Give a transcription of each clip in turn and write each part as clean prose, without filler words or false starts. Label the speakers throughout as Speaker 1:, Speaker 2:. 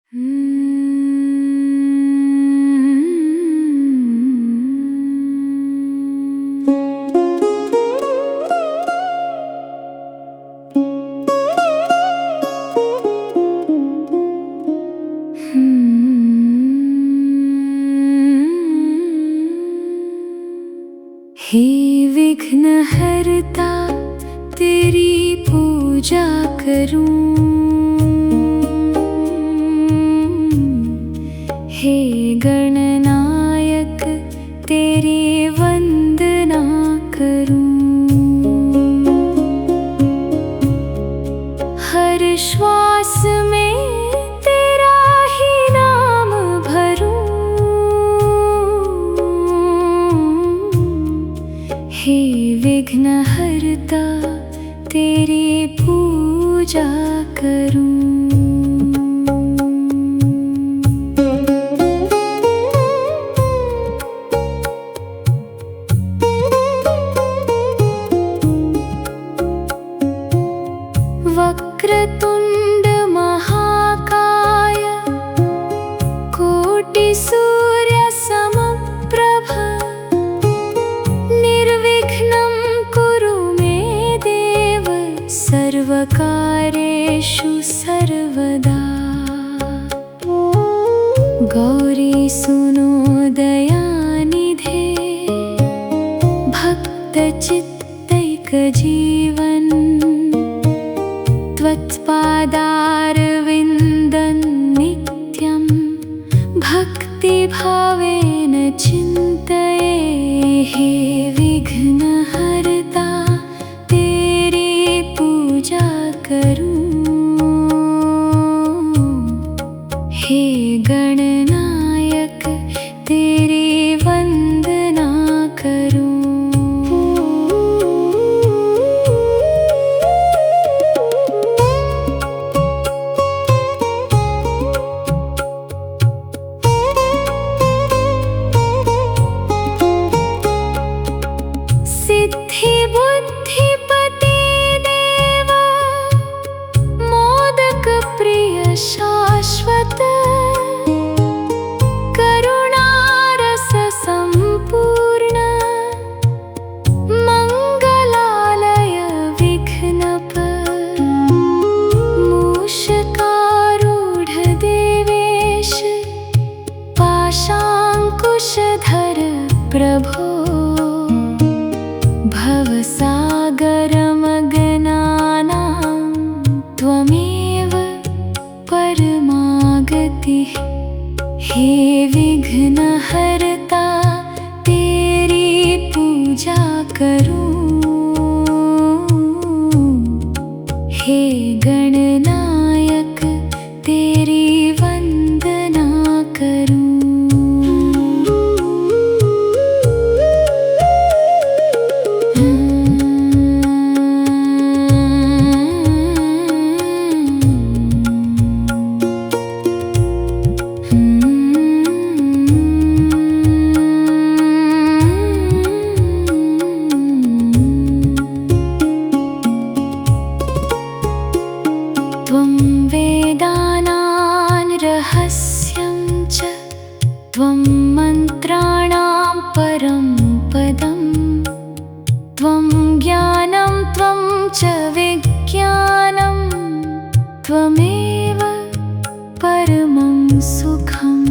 Speaker 1: हे विघ्नहर्ता तेरी पूजा करूं, हे गणनायक तेरी वंदना करूं। हर श्वास में तेरा ही नाम भरूं, हे विघ्नहर्ता तेरी पूजा करूं। वक्रतुंड महाकाय कोटि सूर्य समप्रभ, निर्विघ्नं कुरु मे देव सर्वकार्येषु सर्वदा। गौरी सुनो दयानिधे भक्तचित्तैकजीवन, त्वत्पादारविन्दं नित्यं भक्तिभावेन चिन्तये। हे विघ्नहर्ता तेरी पूजा करूं, हे गणनायक तेरी वंदना करूं। सिद्धि बुद्धिपते देव मोदक प्रिय शाश्वत, करुणारस संपूर्ण मंगलालय विघ्नप, मूषकारूढ़ देवेश पाशांकुशधर प्रभो, भवसागरमग्नानां त्वमेव परमागतिः। हे विघ्नहर्ता तेरी पूजा करूं, हे गणनायक तेरी वंदना करूं। त्वं वेदानां रहस्यं च, त्वं मन्त्राणां परं पदं, त्वं ज्ञानं त्वं च विज्ञानं, त्वमेव परमं सुखम्।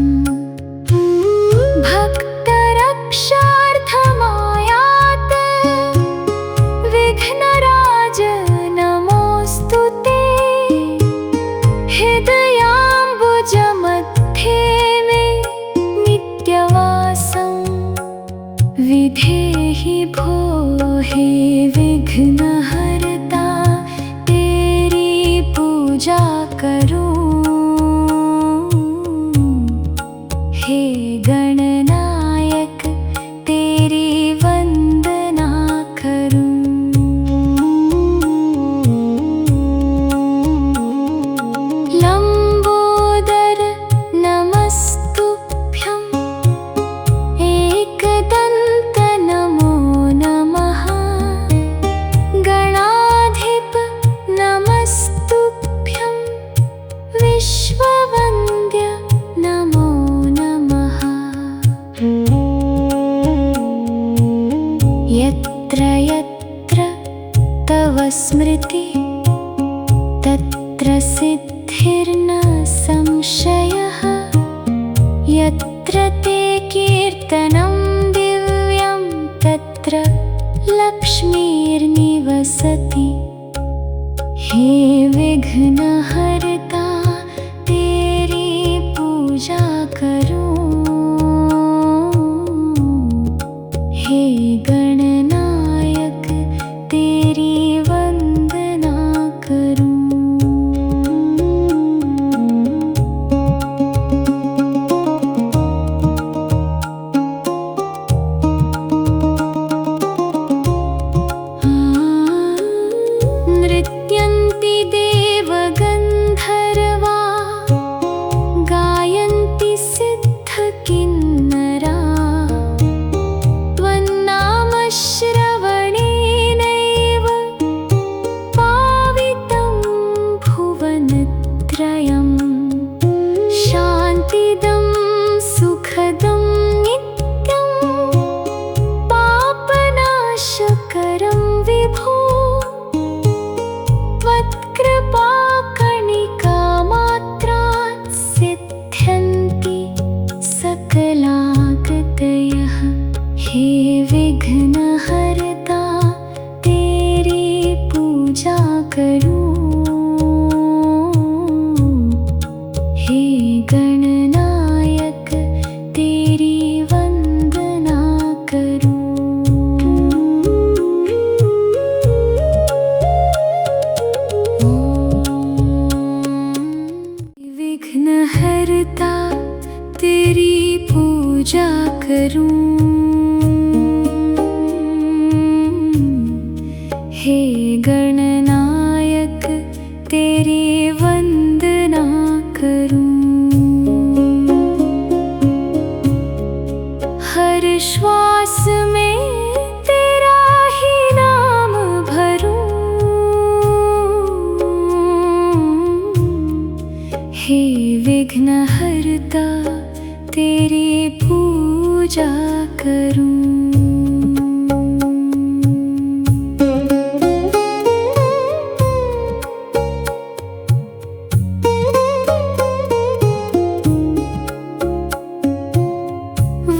Speaker 1: भक्तरक्षार्थमायात विघ्नराज नमोऽस्तु ते, हृदयाम्बुजमध्ये मे नित्यवासं विधेहि भो। हे विघ्नहर्ता तेरी पूजा करूं, हे गणनायक तेरी वंदना करूं। लंबोदर नमस्तुभ्यं, एकदंत नमो नमः, गणाधिप नमस्तुभ्यं। यत्र ते कीर्तनं दिव्यं तत्र लक्ष्मीर्निवसति। हे विघ्नहर्ता तेरी पूजा करूं, हे गणनायक तेरी वंदना करूं। नृत्यन्ति देवगन्धर्वा गायन्ति सिद्धकिन्नरा, त्वन्नामश्रवणेनैव पावितं भुवनत्रयम्। शान्तिदं सुखदं नित्यं पापनाशकरं विभो, त्वत्कृपाकणिकामात्रात् सिद्ध्यन्ति सकलागतयः। हे विघ्नहर्ता तेरी पूजा करूं, हे गणनायक तेरी वंदना करूं। विघ्नहर्ता तेरी पूजा करूं, हे गणनायक तेरी वंदना करूं। हर श्वास में तेरा ही नाम भरूं, हे विघ्नहर्ता तेरी पूजा करूं।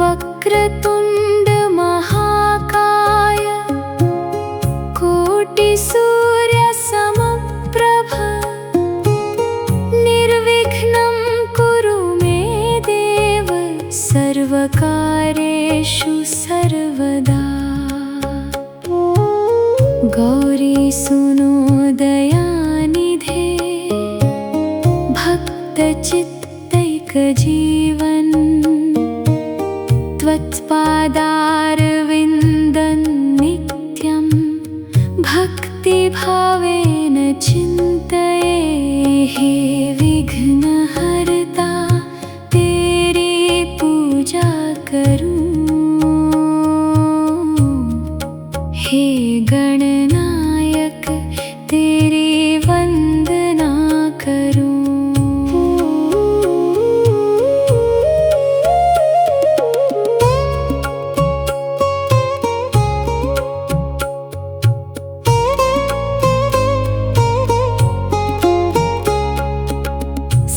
Speaker 1: वक्रतुंड महाकाय कोटिसूर्य समप्रभ, निर्विघ्नं कुरु मे देव सर्वकार्येषु सर्वदा। गौरी सुनो दयानिधे भक्तचित्तैकजीवन, त्वत्पादारविन्दं नित्यं भक्तिभावेन चिन्तये। हे विघ्नहर्ता तेरी पूजा करूं, हे गणनायक तेरी वंदना करूं।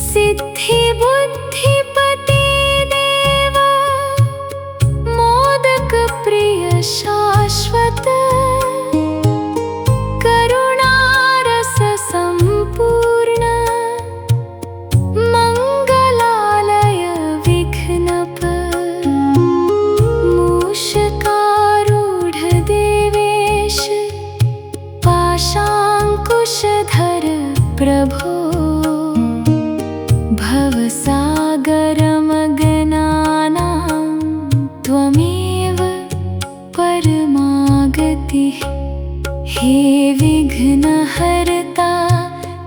Speaker 1: सिद्धि बुद्धिपते देव मोदक प्रिय शाश्वत, करुणारस संपूर्ण मंगलालय विघ्नप। मूषकारूढ़ देवेश पाशांकुशधर प्रभो, भवसागरमगनानां त्वमेव परमागतिः। हे विघ्नहर्ता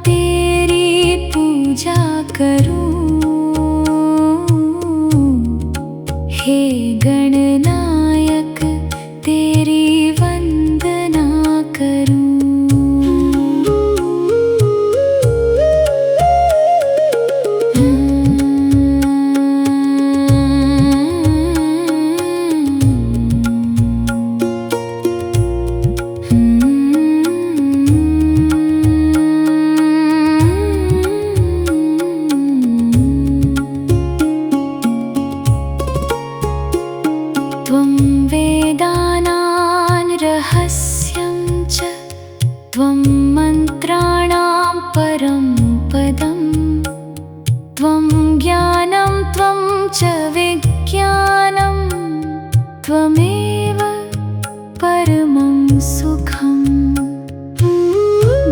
Speaker 1: तेरी पूजा करूं, हे गणनायक तेरी वंदना करूं। त्वमेव परमं सुखम्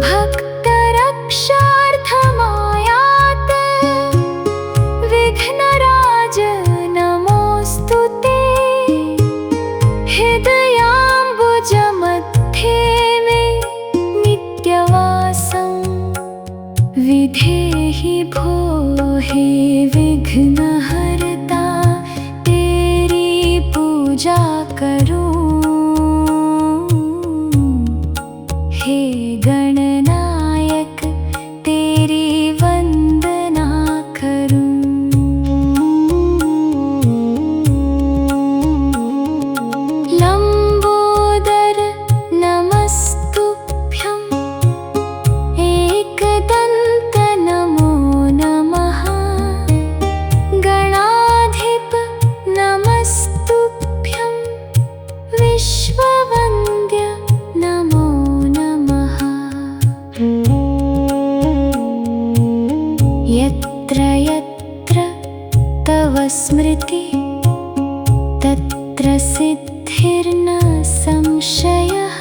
Speaker 1: भक्तरक्षार्थमायात विघ्नराज नमोऽस्तु ते हृदयाम्बुजमध्ये मे नित्यवासं विधेहि भो हे विघ्नहर्ता तेरी पूजा करूं हे गणनायक तेरी वंदना करूं लंबोदर नमस्तुभ्यं एकदंत नमो नमः गणाधिप नमस्तुभ्यं विश्ववन्द्य नमो नमः यत्र यत्र तव स्मृति तत्र सिद्धिर्न संशयः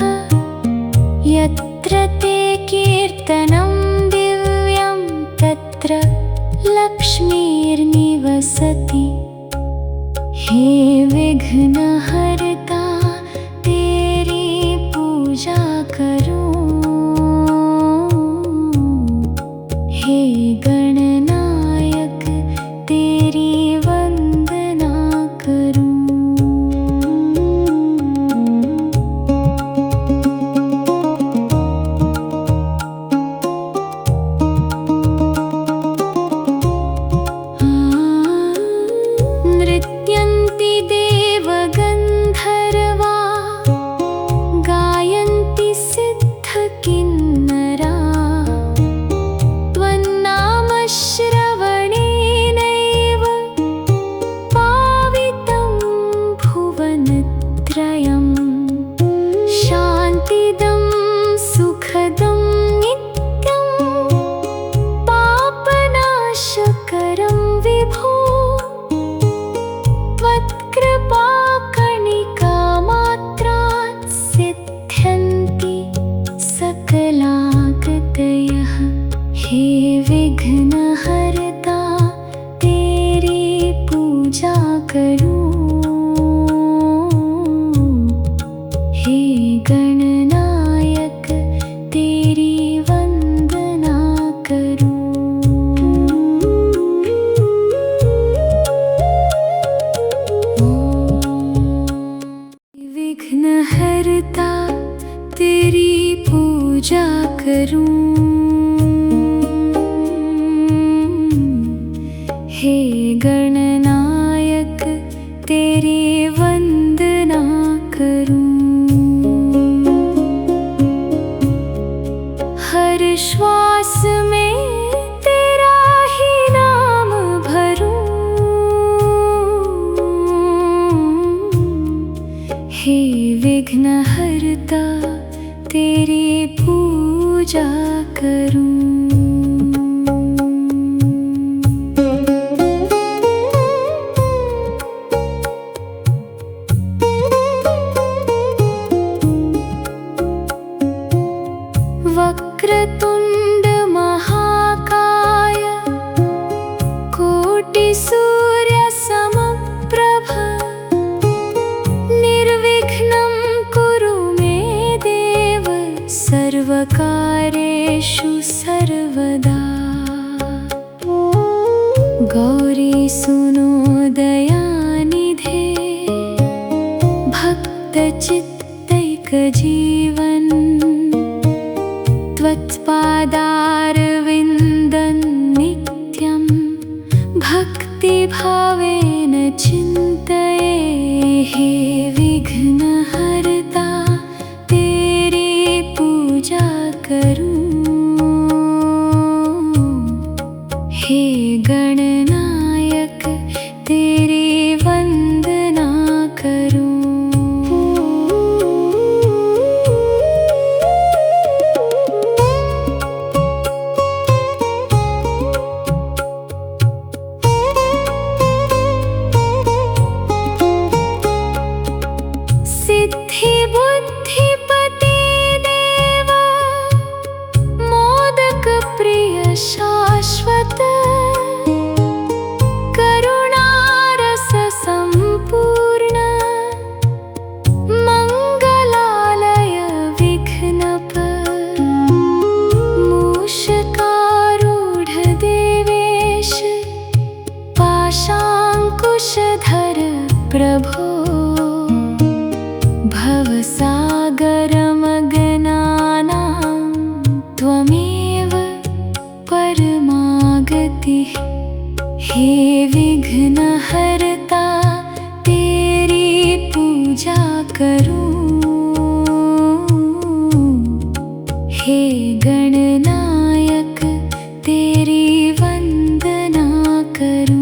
Speaker 1: यत्र ते कीर्तनं दिव्यं तत्र लक्ष्मीर्निवसति हे विघ्नहर्ता तेरी पूजा करूं हे गणनायक तेरी वंदना करूं नृत्यन्ति देवगन्धर्वा गायन्ति सिद्धकिन्नरा त्वन्नाम श्रवणेनैव पावितं भुवनत्रयं शान्तिदं सुखदं नित्यं पापनाशकरं विभो त्वत्कृपाकणिकामात्रात् सिद्ध्यन्ति सकलागतयः हे विघ्नहर्ता तेरी पूजा करूं हे गणनायक तेरी वंदना करूं विघ्नहर्ता तेरी पूजा करूं हे गणनायक तेरी वंदना करूं हर श्वास में तेरा ही नाम भरूं हे विघ्नहर्ता तेरी पूजा करूं वक्रतुंड महाकाय कोटिसूर्य समप्रभ निर्विघ्नं कुरु मे देव सर्वकार्येषु सर्वदा गौरी सुनो दयानिधे भक्तचित्तैकजीवन त्वत्पादारविन्दं नित्यं भक्तिभावेन चिन्तये हे विघ्नहर्ता तेरी पूजा करूं हे गणनायक तेरी वंदना करूं अंकुशधर प्रभो भवसागरमग्नानां त्वमेव परमागतिः। हे विघ्नहर्ता तेरी पूजा करूं, हे गणनायक तेरी वंदना करूं।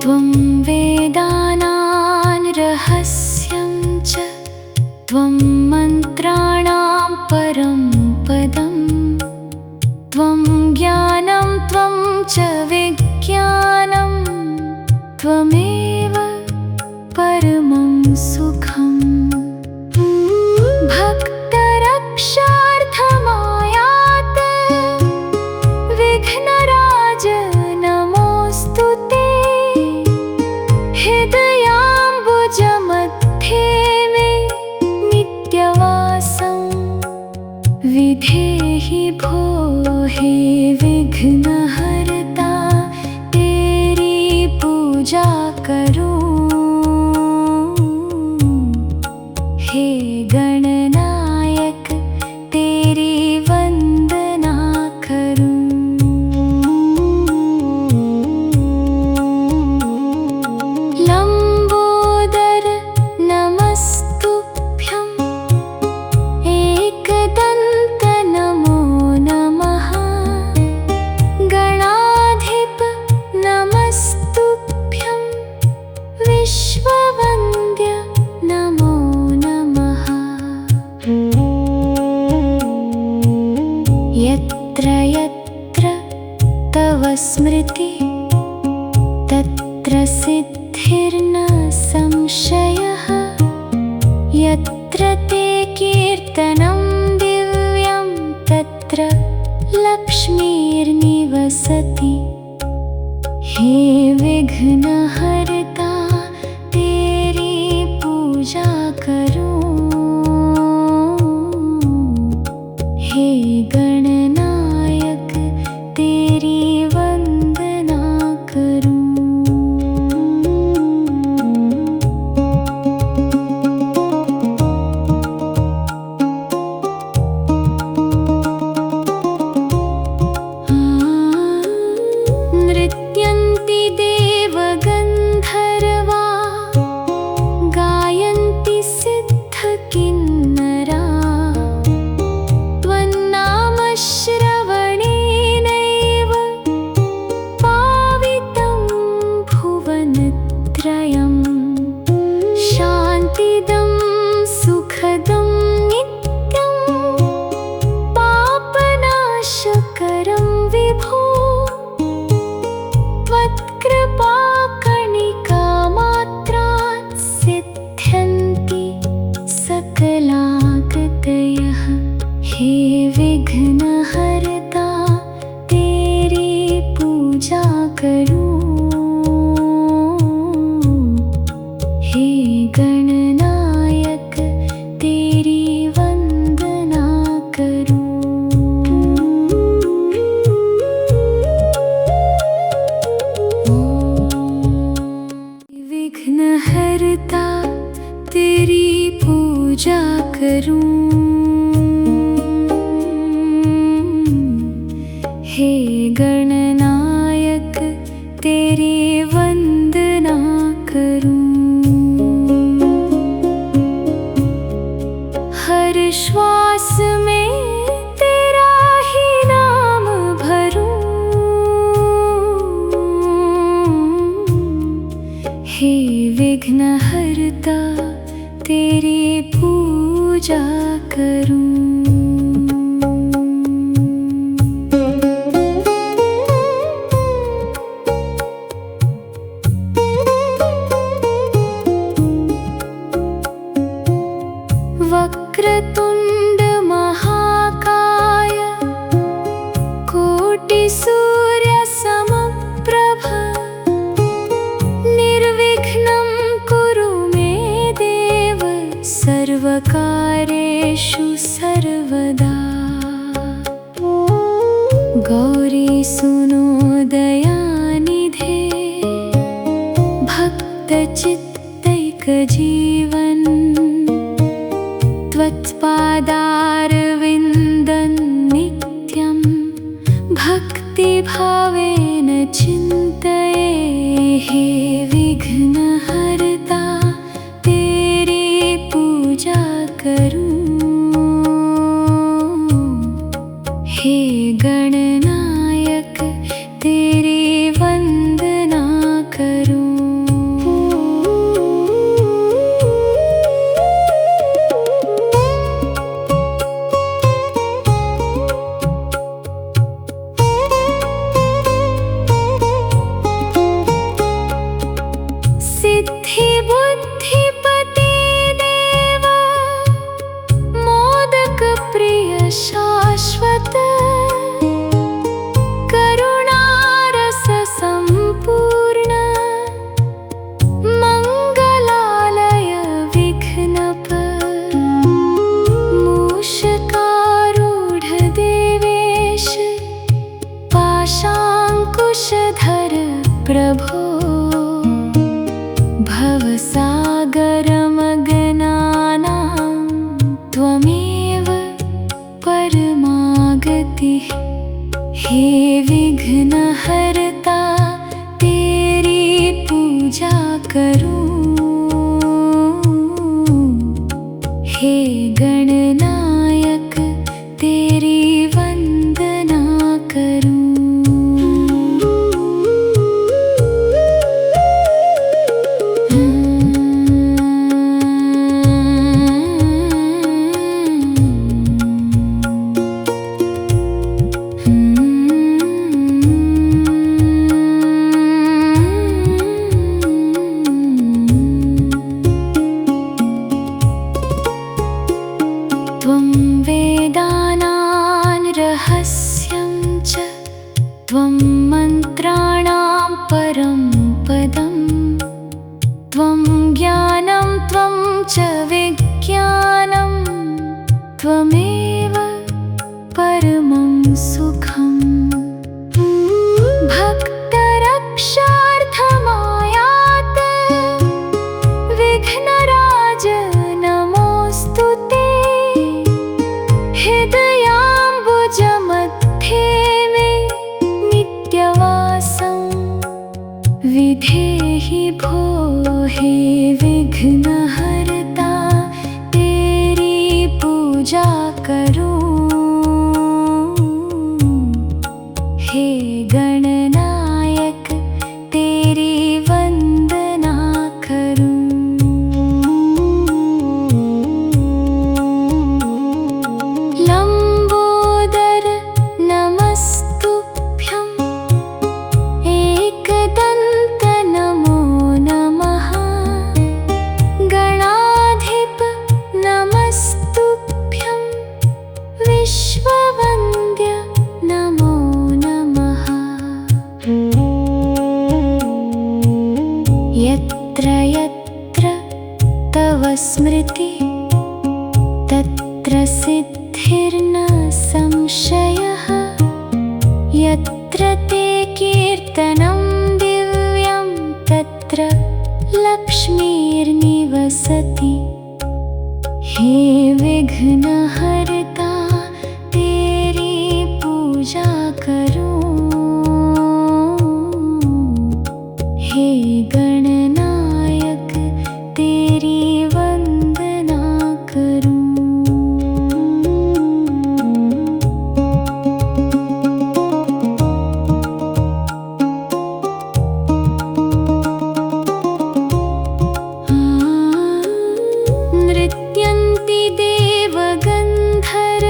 Speaker 1: त्वं वेदानां रहस्यं च त्वं मन्त्राणां परं पदं, त्वं ज्ञानं त्वं च विज्ञानं, त्वमेव परमं सुखम्। भक्तरक्षार्थमायाते विघ्नराज नमोऽस्तु ते। हृदयाम्बुजमध्ये मे नित्यवासं विधेहि भो। हे विघ्नहर्ता तेरी पूजा करूं, हे गणनायक तेरी वंदना करूं। लंबोदर नमस्तुभ्यं, एकदंत नमो नमः। गणाधिप नमस्तुभ्यं, विश्ववन्द्य नमो नमः। यत्र यत्र तव स्मृति तत्र सिद्धिर्न संशयः। यत्र ते कीर्तनं दिव्यं तत्र लक्ष्मीर्निवसति। हे विघ्नहर्ता तेरी पूजा करूं, हे गणनायक तेरी वंदना करूं। नृत्यन्ति देवगन्धर्वा, गायन्ति सिद्धकिन्नरा। त्वन्नाम श्रवणेनैव पावितं भुवनत्रयं। शान्तिदं सुखदं नित्यं पापनाशकरं विभो। त्वत्कृपाकणिकामात्रात् सिद्ध्यन्ति सकलागतयः। हे विघ्नहर्ता तेरी पूजा करूं, हे गणनायक तेरी वंदना करूं। विघ्नहर्ता तेरी पूजा करूं, हे गणनायक तेरी वंदना करूं। हर श्वास में तेरा ही नाम भरूं, हे विघ्नहर्ता तेरी पूजा करूं। वक्रतुंड सर्वकार्येषु सर्वदा। गौरी सुनो दयानिधे, भक्तचित्तैकजीवन् त्वत्पादारविन्दं नित्यं भक्तिभावेन चिन्तये। हे विघ्नहर्ता तेरी पूजा करूं, हे गणनायक तेरी वंदना करूं। सिद्धि बुद्धिपते देव, मोदक प्रिय शाश्वत, करुणारस संपूर्ण, मंगलालय विघ्नप, मूषकारूढ़ देवेश, पाशांकुशधर प्रभो, भवसागरमग्नानां त्वमेव परमागतिः। हे विघ्नहर्ता तेरी पूजा करूं, हे गणनायक तेरी वंदना करूं। त्वं वेदानां रहस्यं च, त्वं मन्त्राणां परं पदं, त्वं ज्ञानं त्वं च विज्ञानं, त्वमेव परमं सुखम्। भक्तरक्षार्थमायात विघ्नराज नमोऽस्तु ते, हृदयाम्बुजमध्ये मे नित्यवासं विधेहि भो। हे विघ्नहर्ता तेरी पूजा करूं, हे गणनायक तेरी वंदना करूं। लंबोदर नमस्तुभ्यं, एकदंत नमो नमः, गणाधिप नमस्तुभ्यं, विश्ववन्द्य नमो नमः। यत्र यत्र तव स्मृति, तत्र सिद्धिर्न संशयः। यत्र ते कीर्तनं दिव्यं, तत्र लक्ष्मीर्निवसति। हे विघ्नहर्ता तेरी पूजा करूं, हे गणनायक तेरी वंदना करूं। नृत्यन्ति देवगन्धर्व,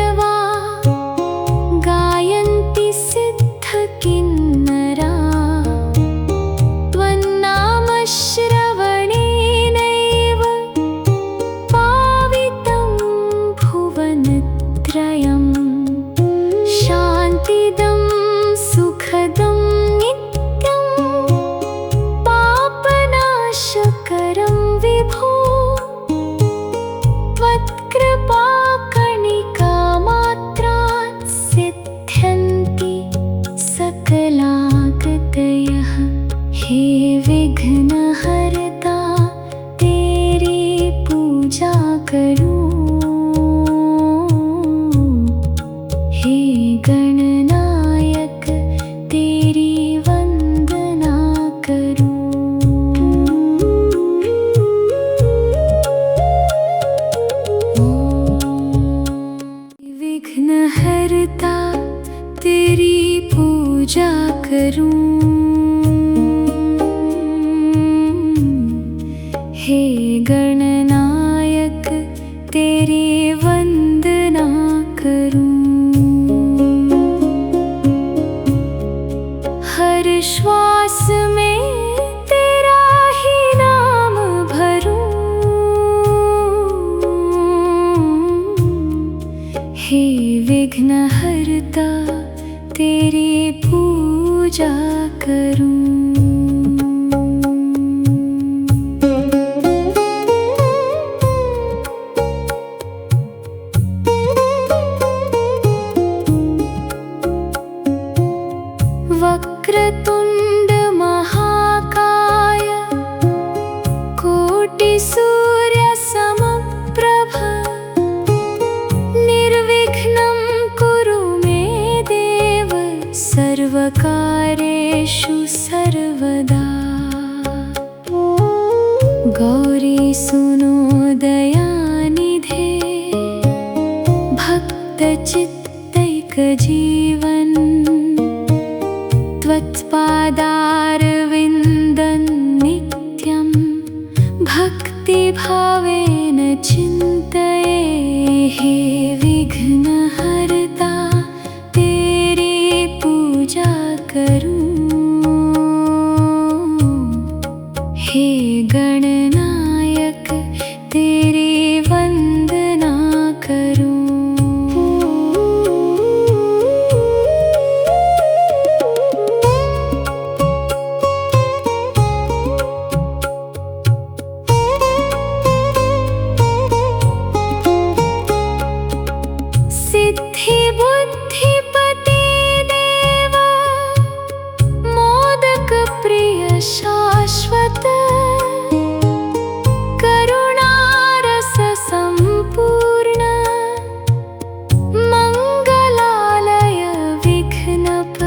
Speaker 1: करूं। हे गणनायक तेरी वंदना करूं। विघ्नहर्ता तेरी पूजा करूं। हे गणनायक तेरी वंदना करूं। हर श्वास में तेरा ही नाम भरूं। हे विघ्नहर्ता तेरी पूजा करूं। वक्रतुंड महाकाय कोटिसूर्य समप्रभ निर्विघ्नं कुरु मे देव सर्वकार्येषु सर्वदा। गौरी सुनो दयानिधे भक्तचित्तैकजीवन त्वत्पादारविन्दं नित्यं भक्तिभावेन चिन्तये। हे विघ्नहर्ता तेरी पूजा करूं। हे गणनायक तेरी वंदना करूं। सिद्धि बुद्धिपते देव मोदक प्रिय शाश्वत करुणारस संपूर्ण मंगलालय विघ्नप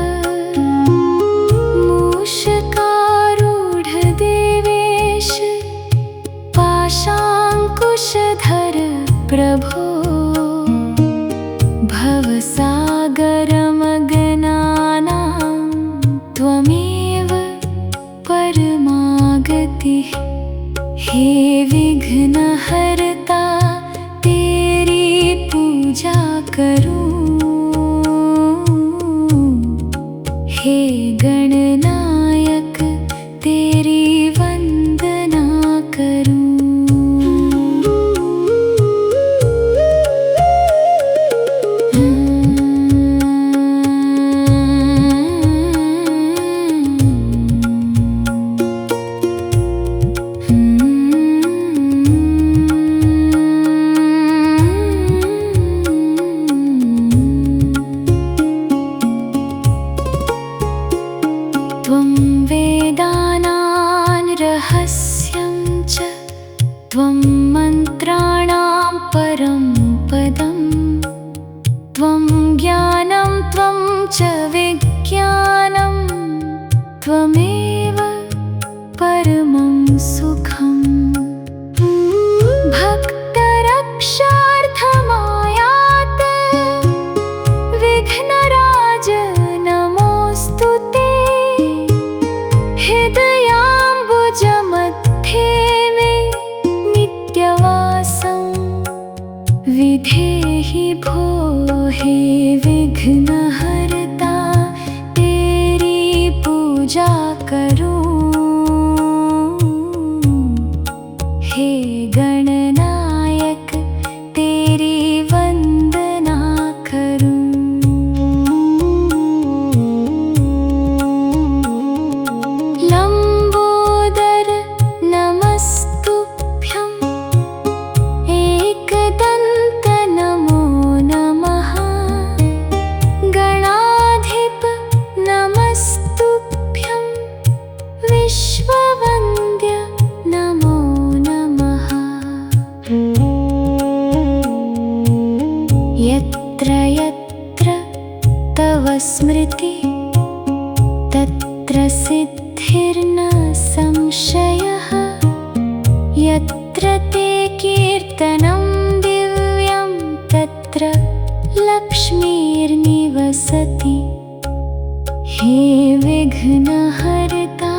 Speaker 1: मूषकारूढ़ देवेश पाशांकुशधर प्रभो। भवसागरमग्नानां त्वमेव परमागतिः। हे विघ्नहर्ता तेरी पूजा करूं। हे गणनायक तेरी वंदना करूं। त्वं वेदानां रहस्यं च त्वं मन्त्राणां परं पदं। त्वं ज्ञानं त्वं च विज्ञानं त्वमेव परमं सुखम्। भक्तरक्षार्थमायात विघ्नराज नमोऽस्तु ते। हृदयाम्बुजमध्ये मे नित्यवासं विधेहि भो। हे विघ्नहर्ता तेरी पूजा करूं। हे गणनायक तेरी वंदना करूं। लंबोदर नमस्तुभ्यं एकदंत नमो नमः। गणा यत्र यत्र तव स्मृति तत्र सिद्धिर्न संशयः यत्र ते कीर्तनं दिव्यं तत्र लक्ष्मीर्निवसति हे विघ्नहर्ता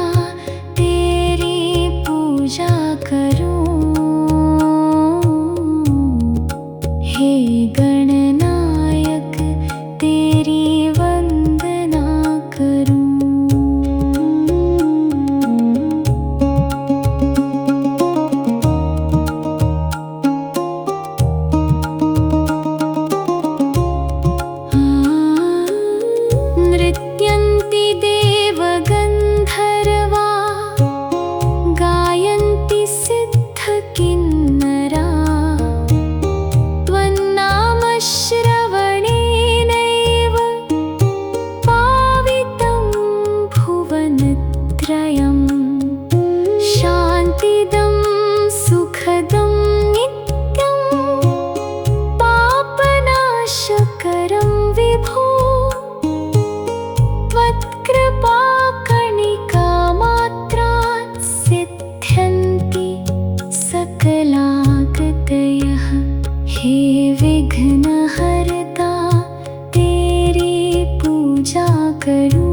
Speaker 1: तेरी पूजा करूं हे गणनायक तेरी वंदना करूं। नृत्यन्ति देवगन्धर्वा गायन्ति सिद्धकिन्नरा त्वन्नाम श्रवणेनैव पावितं भुवनत्रयं शान्तिदं सुखदं नित्यं पापनाशकरं विभो त्वत्कृपाकणिकामात्रात् सिद्ध्यन्ति सकलागतयः हे विघ्नहर्ता तेरी पूजा करूं।